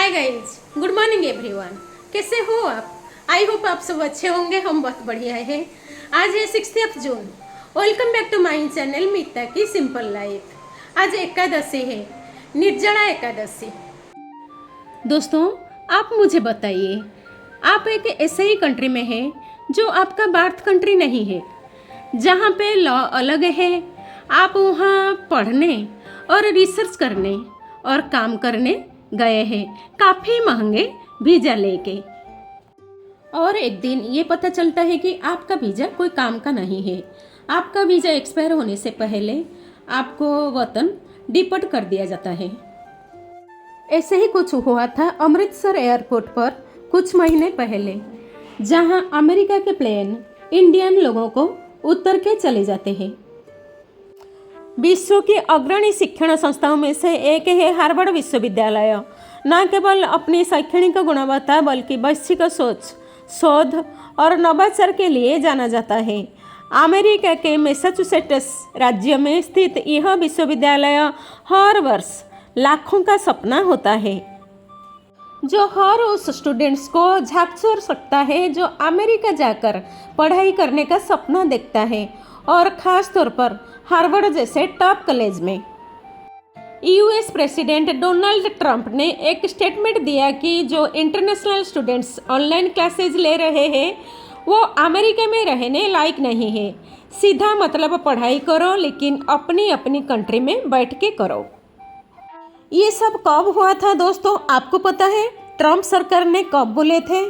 Hi guys, good morning everyone. कैसे हो आप? आई होप आप सब अच्छे होंगे। हम बहुत बढ़िया हैं। आज है 6 जून। Welcome back to my channel Meeta की सिंपल लाइफ। आज एकादशी है, निर्जला एकादशी। दोस्तों, आप मुझे बताइए, आप एक ऐसे ही कंट्री में हैं जो आपका बर्थ कंट्री नहीं है, जहाँ पे लॉ अलग है। आप वहाँ पढ़ने और रिसर्च करने और काम करने गए हैं, काफ़ी महंगे वीज़ा लेके, और एक दिन ये पता चलता है कि आपका वीज़ा कोई काम का नहीं है। आपका वीज़ा एक्सपायर होने से पहले आपको वतन डिपोर्ट कर दिया जाता है। ऐसे ही कुछ हुआ था अमृतसर एयरपोर्ट पर कुछ महीने पहले, जहां अमेरिका के प्लेन इंडियन लोगों को उतर के चले जाते हैं। विश्व की अग्रणी शिक्षण संस्थाओं में से एक है हार्वर्ड विश्वविद्यालय। न केवल अपनी शैक्षणिक गुणवत्ता बल्कि वैश्विक सोच, शोध और नवाचार के लिए जाना जाता है। अमेरिका के मैसाचुसेट्स राज्य में स्थित यह विश्वविद्यालय हर वर्ष लाखों का सपना होता है, जो हर उस स्टूडेंट्स को झांक सकता है जो अमेरिका जाकर पढ़ाई करने का सपना देखता है, और ख़ास तौर पर हार्वर्ड जैसे टॉप कॉलेज में। यूएस प्रेसिडेंट डोनाल्ड ट्रंप ने एक स्टेटमेंट दिया कि जो इंटरनेशनल स्टूडेंट्स ऑनलाइन क्लासेज ले रहे हैं वो अमेरिका में रहने लायक नहीं है। सीधा मतलब पढ़ाई करो, लेकिन अपनी अपनी कंट्री में बैठ के करो। ये सब कब हुआ था दोस्तों, आपको पता है? ट्रंप सरकार ने कब बोले थे?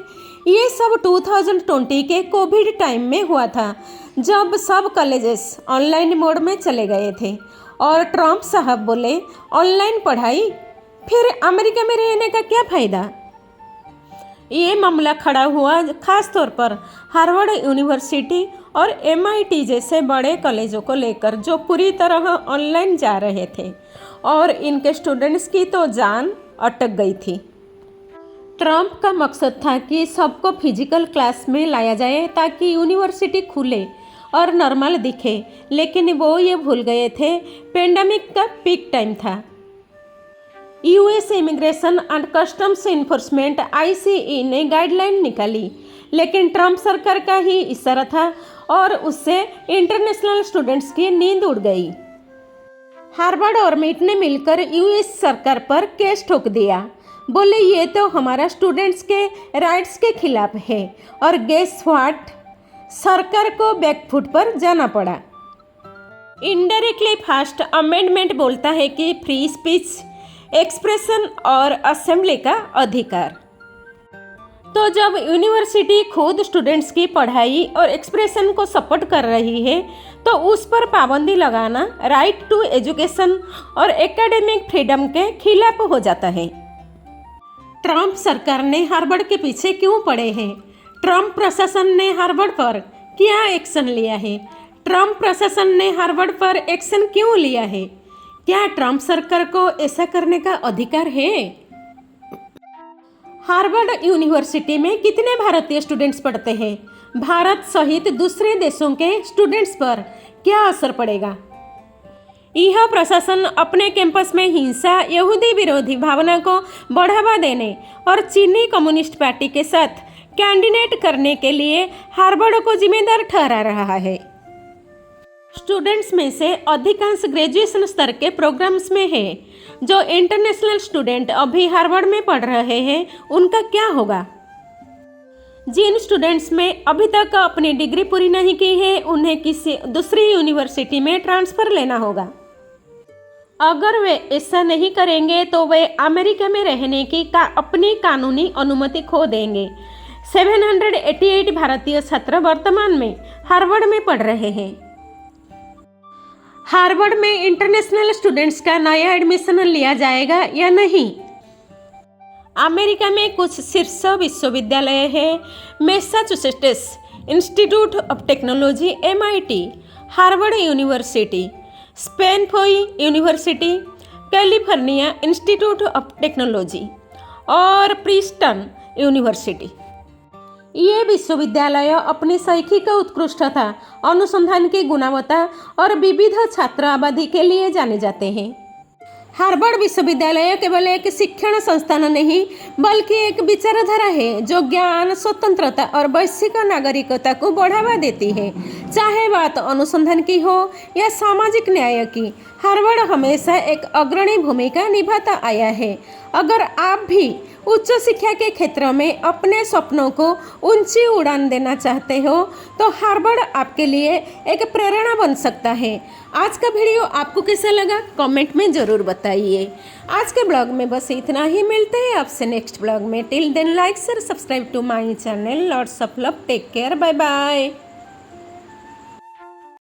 ये सब 2020 के कोविड टाइम में हुआ था, जब सब कॉलेजेस ऑनलाइन मोड में चले गए थे, और ट्रंप साहब बोले ऑनलाइन पढ़ाई, फिर अमेरिका में रहने का क्या फ़ायदा। ये मामला खड़ा हुआ खास तौर पर हार्वर्ड यूनिवर्सिटी और MIT जैसे बड़े कॉलेजों को लेकर, जो पूरी तरह ऑनलाइन जा रहे थे, और इनके स्टूडेंट्स की तो जान अटक गई थी। ट्रंप का मकसद था कि सबको फिजिकल क्लास में लाया जाए ताकि यूनिवर्सिटी खुले और नॉर्मल दिखे, लेकिन वो ये भूल गए थे पेंडेमिक का पीक टाइम था। US immigration and customs enforcement ICE ने गाइडलाइन निकाली, लेकिन ट्रंप सरकार का ही इशारा था और उससे इंटरनेशनल स्टूडेंट्स की नींद उड़ गई। हार्वर्ड और MIT ने मिलकर यूएस सरकार पर केस ठोक दिया। बोले ये तो हमारा स्टूडेंट्स के राइट्स के खिलाफ है, और गेस व्हाट, सरकार को बैकफुट पर जाना पड़ा। इनडायरेक्टली फर्स्ट अमेंडमेंट बोलता है कि फ्री स्पीच, एक्सप्रेशन और असेंबली का अधिकार। तो जब यूनिवर्सिटी खुद स्टूडेंट्स की पढ़ाई और एक्सप्रेशन को सपोर्ट कर रही है, तो उस पर पाबंदी लगाना राइट टू एजुकेशन और एकेडमिक फ्रीडम के खिलाफ हो जाता है। ट्रंप सरकार ने हार्वर्ड के पीछे क्यों पड़े हैं? ट्रंप प्रशासन ने हार्वर्ड पर क्या एक्शन लिया है? ट्रंप प्रशासन ने हार्वर्ड पर एक्शन क्यों लिया है? क्या ट्रंप सरकार को ऐसा करने का अधिकार है? हार्वर्ड यूनिवर्सिटी में कितने भारतीय स्टूडेंट्स पढ़ते हैं? भारत सहित दूसरे देशों के स्टूडेंट्स पर क्या असर पड़ेगा? यह प्रशासन अपने कैंपस में हिंसा, यहूदी विरोधी भावना को बढ़ावा देने और चीनी कम्युनिस्ट पार्टी के साथ कैंडिडेट करने के लिए हार्वर्ड को जिम्मेदार ठहरा रहा है। स्टूडेंट्स में से अधिकांश ग्रेजुएशन स्तर के प्रोग्राम्स में है। जो इंटरनेशनल स्टूडेंट अभी हार्वर्ड में पढ़ रहे हैं, उनका क्या होगा? जिन स्टूडेंट्स में अभी तक अपनी डिग्री पूरी नहीं की है, उन्हें किसी दूसरी यूनिवर्सिटी में ट्रांसफ़र लेना होगा। अगर वे ऐसा नहीं करेंगे तो वे अमेरिका में रहने की अपनी कानूनी अनुमति खो देंगे। 788 भारतीय छात्र वर्तमान में हार्वर्ड में पढ़ रहे हैं। हार्वर्ड में इंटरनेशनल स्टूडेंट्स का नया एडमिशन लिया जाएगा या नहीं? अमेरिका में कुछ शीर्ष विश्वविद्यालय हैं: Massachusetts institute of technology MIT, Harvard university, Stanford university, California institute of technology और प्रिंसटन यूनिवर्सिटी। ये विश्वविद्यालय अपनी शैक्षिक उत्कृष्टता, अनुसंधान की गुणवत्ता और विविध छात्र आबादी के लिए जाने जाते हैं। हार्वर्ड विश्वविद्यालय केवल एक शिक्षण संस्थान नहीं बल्कि एक विचारधारा है जो ज्ञान, स्वतंत्रता और वैश्विक नागरिकता को बढ़ावा देती है। चाहे बात अनुसंधान की हो या सामाजिक न्याय की, हार्वर्ड हमेशा एक अग्रणी भूमिका निभाता आया है। अगर आप भी उच्च शिक्षा के क्षेत्र में अपने सपनों को ऊंची उड़ान देना चाहते हो तो हार्वर्ड आपके लिए एक प्रेरणा बन सकता है। आज का वीडियो आपको कैसा लगा कमेंट में ज़रूर बताइए। आज के ब्लॉग में बस इतना ही, मिलते हैं आपसे नेक्स्ट ब्लॉग में। Till then like share subscribe to my channel. Lots of love, take care, bye bye.